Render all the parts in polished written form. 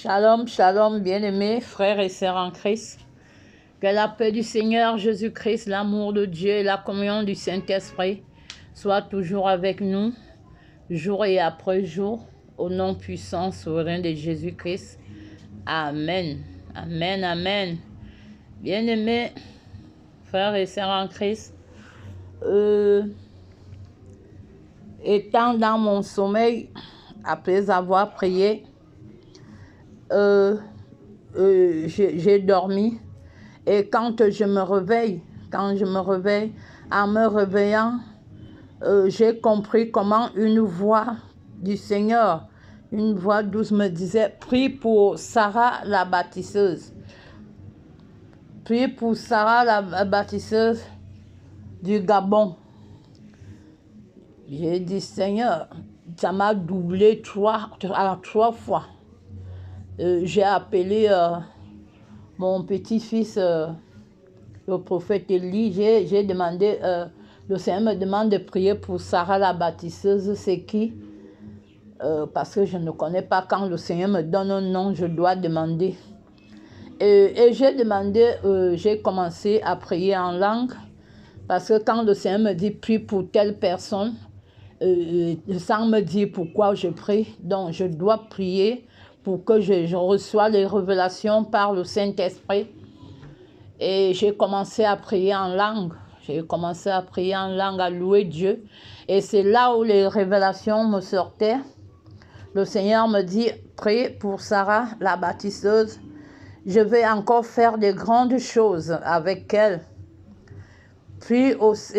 Shalom, shalom, bien-aimés, frères et sœurs en Christ. Que la paix du Seigneur Jésus-Christ, l'amour de Dieu et la communion du Saint-Esprit soient toujours avec nous, jour et après jour, au nom puissant, souverain de Jésus-Christ. Amen. Amen, amen. Bien-aimés, frères et sœurs en Christ, étant dans mon sommeil, après avoir prié, j'ai dormi et quand je me réveille, en me réveillant, j'ai compris comment une voix du Seigneur, une voix douce me disait: prie pour Sarah la baptiseuse. Prie pour Sarah la baptiseuse du Gabon. J'ai dit: Seigneur, ça m'a doublé trois fois. J'ai appelé mon petit-fils, le prophète Élie. J'ai demandé, le Seigneur me demande de prier pour Sarah la baptiseuse. C'est qui? Parce que je ne connais pas. Quand le Seigneur me donne un nom, je dois demander. Et j'ai demandé, j'ai commencé à prier en langue. Parce que quand le Seigneur me dit prie pour telle personne, sans me dire pourquoi je prie, donc je dois prier pour que je reçois les révélations par le Saint-Esprit. Et j'ai commencé à prier en langue. À louer Dieu. Et c'est là où les révélations me sortaient. Le Seigneur me dit: prie pour Sarah, la baptiseuse. Je vais encore faire de grandes choses avec elle. Puis aussi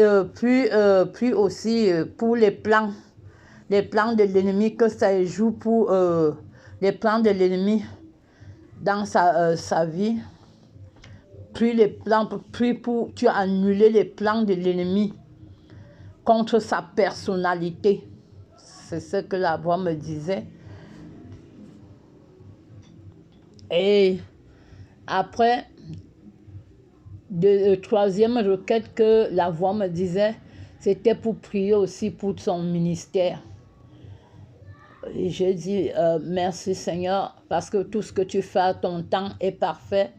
pour les plans de l'ennemi, que ça joue pour les plans de l'ennemi dans sa vie. Puis pour tu annuler les plans de l'ennemi contre sa personnalité. C'est ce que la voix me disait. Et après, troisième requête que la voix me disait, c'était pour prier aussi pour son ministère. Et j'ai dit: merci Seigneur, parce que tout ce que tu fais à ton temps est parfait.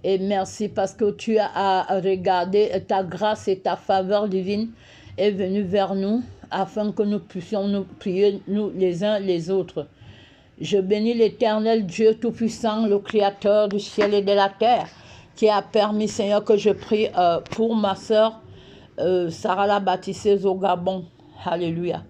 Et merci parce que tu as regardé, ta grâce et ta faveur divine est venue vers nous, afin que nous puissions nous prier nous les uns les autres. Je bénis l'Éternel Dieu Tout-Puissant, le Créateur du ciel et de la terre, qui a permis, Seigneur, que je prie pour ma sœur Sarah la baptiseuse au Gabon. Alléluia.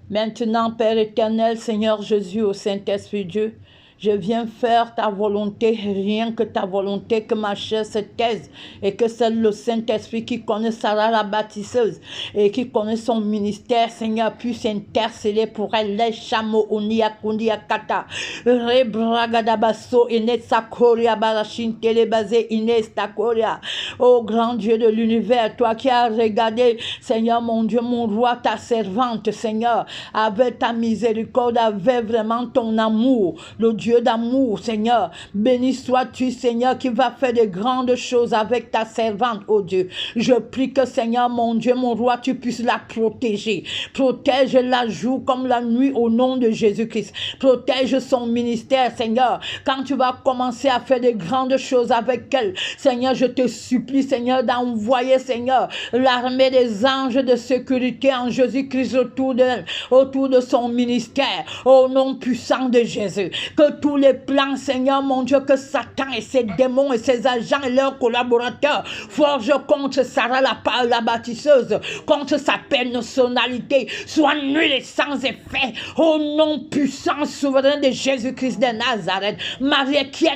Maintenant, Père éternel, Seigneur Jésus, au Saint-Esprit Dieu, je viens faire ta volonté, rien que ta volonté, que ma chair se taise et que c'est le Saint-Esprit qui connaît Sarah la baptiseuse et qui connaît son ministère, Seigneur, puisse interceller pour elle les chameaux unia kundia kata rebragadabaso inetsakoria barashin telebazé inestakoria. Oh grand Dieu de l'univers, toi qui as regardé, Seigneur mon Dieu, mon roi, ta servante, Seigneur, avec ta miséricorde, avec vraiment ton amour, le Dieu d'amour, Seigneur. Béni sois-tu, Seigneur, qui va faire de grandes choses avec ta servante, oh Dieu. Je prie que, Seigneur, mon Dieu, mon roi, tu puisses la protéger. Protège la jour comme la nuit au nom de Jésus-Christ. Protège son ministère, Seigneur. Quand tu vas commencer à faire de grandes choses avec elle, Seigneur, je te supplie, Seigneur, d'envoyer, Seigneur, l'armée des anges de sécurité en Jésus-Christ autour d'elle, autour de son ministère, au nom puissant de Jésus. Que tous les plans, Seigneur, mon Dieu, que Satan et ses démons et ses agents et leurs collaborateurs forgent contre Sarah la baptiseuse, contre sa personnalité, soient nuls et sans effet, au nom puissant, souverain de Jésus-Christ de Nazareth. Marie qui est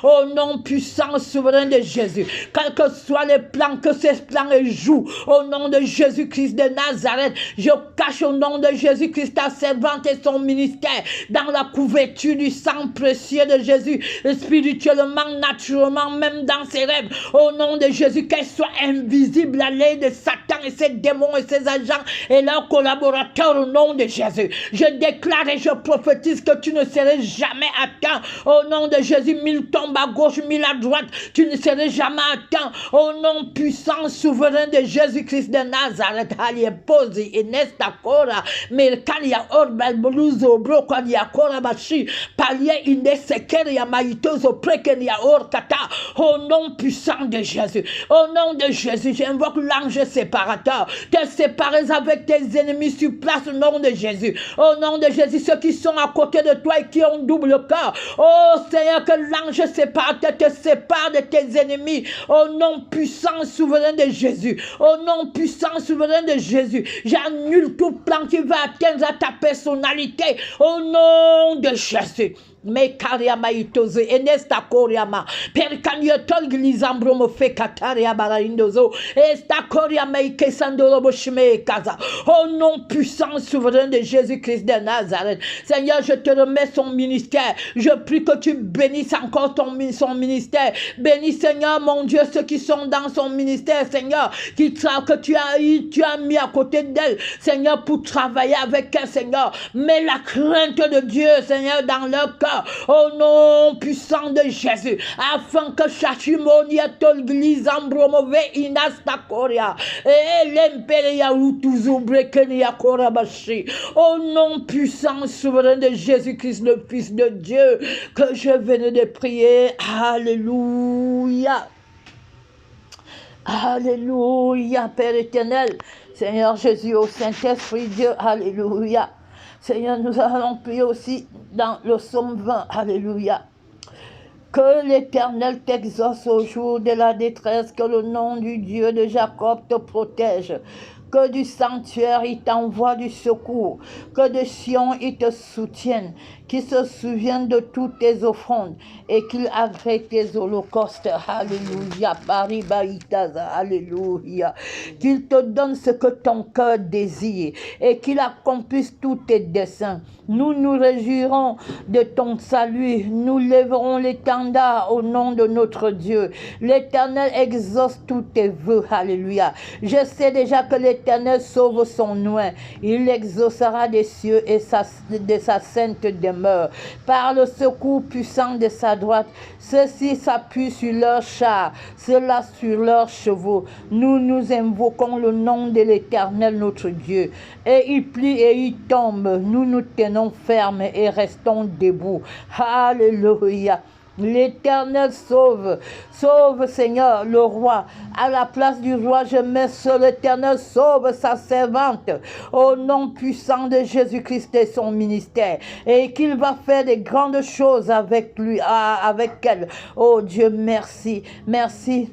au nom puissant, souverain de Jésus. Quels que soient les plans, que ces plans jouent, au nom de Jésus-Christ de Nazareth, je cache au nom de Jésus-Christ ta servante et son ministère dans la couverture du sang précieux de Jésus, spirituellement, naturellement, même dans ses rêves, au nom de Jésus, qu'elle soit invisible à l'aide de Satan et ses démons et ses agents et leurs collaborateurs au nom de Jésus. Je déclare et je prophétise que tu ne serais jamais atteint au nom de Jésus. Mille tombent à gauche, mille à droite, tu ne serais jamais atteint au nom puissant, souverain de Jésus-Christ de Nazareth. Aliéposi et Nestako kora merkania orbal bluzo brokonia kora bashi palia inesekeria maitozo prekenia orkata. Au nom puissant de Jésus, au nom de Jésus, j'invoque l'ange séparateur. Te séparer avec tes ennemis sur place au nom de Jésus. Au nom de Jésus, ceux qui sont à côté de toi et qui ont double cœur. Oh Seigneur, que l'ange séparateur te sépare de tes ennemis. Au nom puissant souverain de Jésus. Au nom puissant souverain de Jésus. J'annule tout plan qui va atteindre à ta personnalité. Au nom de Jésus. Me kariama itozo enesta koriama per kanyotol glizambro mo fe kataria baraindozo esta koriama ikesandoro boshime kaza. Au nom puissant souverain de Jésus-Christ de Nazareth, Seigneur, je te remets son ministère. Je prie que tu bénisses encore son ministère. Bénis, Seigneur mon Dieu, ceux qui sont dans son ministère, Seigneur, que tu as mis à côté d'elle, Seigneur, pour travailler avec elle, Seigneur. Mets la crainte de Dieu, Seigneur, dans leur cœur. Au nom puissant de Jésus, afin que Shachimonia Tolglis Ambromove Inastakoria et l'Imperia Utuzubrekenia Korabashi. Au nom puissant souverain de Jésus-Christ, le Fils de Dieu, que je venais de prier. Alléluia. Alléluia, Père éternel. Seigneur Jésus, au Saint-Esprit Dieu, alléluia. Seigneur, nous allons prier aussi dans le psaume 20, alléluia. Que l'Éternel t'exauce au jour de la détresse, que le nom du Dieu de Jacob te protège. Que du sanctuaire il t'envoie du secours, que de Sion il te soutienne, qu'il se souvienne de toutes tes offrandes et qu'il agrée tes holocaustes. Alléluia, Paribaïtaza, alléluia. Qu'il te donne ce que ton cœur désire et qu'il accomplisse tous tes desseins. Nous nous réjouirons de ton salut, nous lèverons l'étendard au nom de notre Dieu. L'Éternel exauce tous tes vœux, alléluia. Je sais déjà que l'Éternel sauve son oint. Il l'exaucera des cieux et de sa sainte demeure. Par le secours puissant de sa droite, ceux-ci s'appuient sur leurs chars, ceux-là sur leurs chevaux. Nous invoquons le nom de l'Éternel notre Dieu. Et il plie et il tombe. Nous nous tenons fermes et restons debout. Alléluia. L'Éternel sauve, sauve Seigneur le roi. À la place du roi, je mets sur l'Éternel, sauve sa servante. Au nom puissant de Jésus-Christ et son ministère. Et qu'il va faire des grandes choses avec lui, avec elle. Oh Dieu, merci, merci.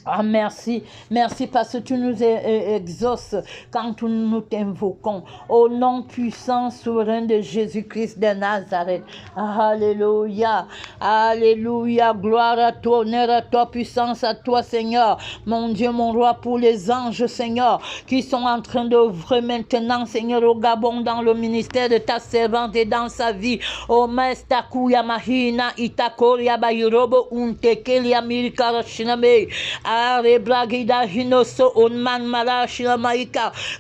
Ah, merci, merci parce que tu nous exauces quand nous t'invoquons. Au nom puissant, souverain de Jésus-Christ de Nazareth. Alléluia, alléluia, gloire à toi, honneur à toi, puissance à toi, Seigneur. Mon Dieu, mon roi, pour les anges, Seigneur, qui sont en train d'œuvrer maintenant, Seigneur, au Gabon, dans le ministère de ta servante et dans sa vie. O Maestakuya Mahina, Itakoria Bayurobo, Untekelia Mirkarashiname.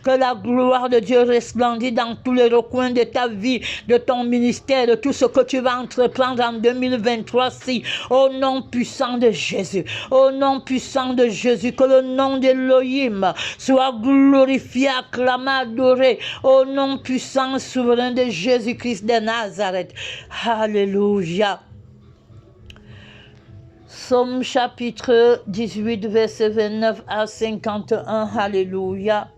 Que la gloire de Dieu resplendit dans tous les recoins de ta vie, de ton ministère, de tout ce que tu vas entreprendre en 2023. Si, au nom puissant de Jésus, au nom puissant de Jésus, que le nom d'Elohim soit glorifié, acclamé, adoré, au nom puissant, souverain de Jésus-Christ de Nazareth. Alléluia. Psaume chapitre 18, verset 29 à 51. Alléluia.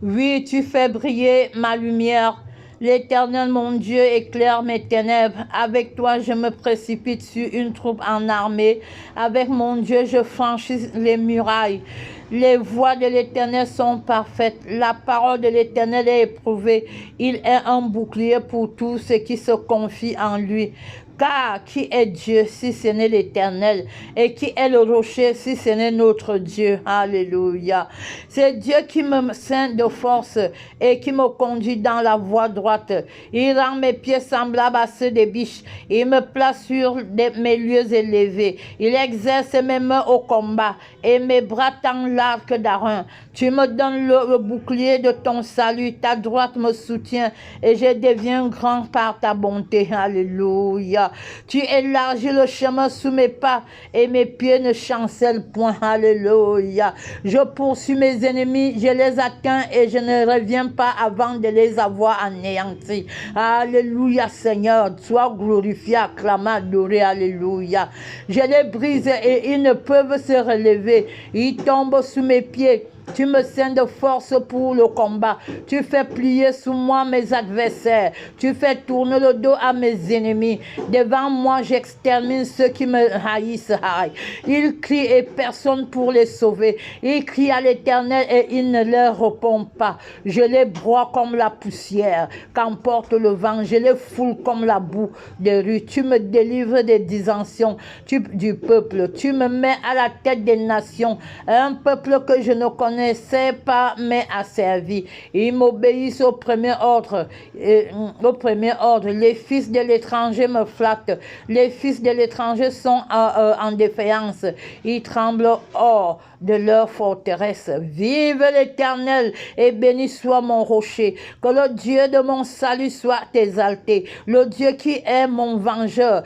Oui, tu fais briller ma lumière. L'Éternel, mon Dieu, éclaire mes ténèbres. Avec toi, je me précipite sur une troupe en armée. Avec mon Dieu, je franchis les murailles. Les voies de l'Éternel sont parfaites. La parole de l'Éternel est éprouvée. Il est un bouclier pour tous ceux qui se confient en lui. Car qui est Dieu si ce n'est l'Éternel? Et qui est le rocher si ce n'est notre Dieu? Alléluia. C'est Dieu qui me ceint de force et qui me conduit dans la voie droite. Il rend mes pieds semblables à ceux des biches. Il me place sur mes lieux élevés. Il exerce mes mains au combat et mes bras tendent l'arc d'Aaron. Tu me donnes le bouclier de ton salut. Ta droite me soutient et je deviens grand par ta bonté. Alléluia. Alléluia. Tu élargis le chemin sous mes pas et mes pieds ne chancellent point. Alléluia. Je poursuis mes ennemis, je les atteins et je ne reviens pas avant de les avoir anéantis. Alléluia, Seigneur. Sois glorifié, acclamé, adoré. Alléluia. Je les brise et ils ne peuvent se relever. Ils tombent sous mes pieds. Tu me sers de force pour le combat. Tu fais plier sous moi mes adversaires. Tu fais tourner le dos à mes ennemis. Devant moi, j'extermine ceux qui me haïssent. Ils crient et personne pour les sauver. Ils crient à l'Éternel et il ne leur répond pas. Je les broie comme la poussière qu'emporte le vent. Je les foule comme la boue des rues. Tu me délivres des dissensions du peuple. Tu me mets à la tête des nations. Un peuple que je ne connaissais pas mais asservi. Ils m'obéissent au premier ordre. Les fils de l'étranger me flattent. Les fils de l'étranger sont en défaillance. Ils tremblent hors de leur forteresse. Vive l'Éternel et béni soit mon rocher. Que le Dieu de mon salut soit exalté. Le Dieu qui est mon vengeur,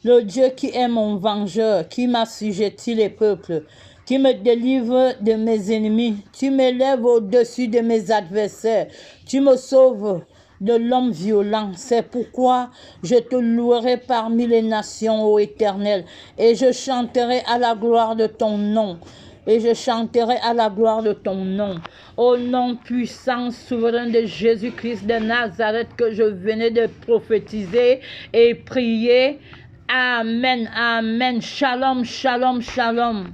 le Dieu qui est mon vengeur, qui m'assujettit les peuples, qui me délivre de mes ennemis. Tu m'élèves au-dessus de mes adversaires. Tu me sauves de l'homme violent. C'est pourquoi je te louerai parmi les nations, ô Éternel, et je chanterai à la gloire de ton nom. Et je chanterai à la gloire de ton nom. Au nom puissant, souverain de Jésus-Christ de Nazareth que je venais de prophétiser et prier. Amen, amen. Shalom, shalom, shalom.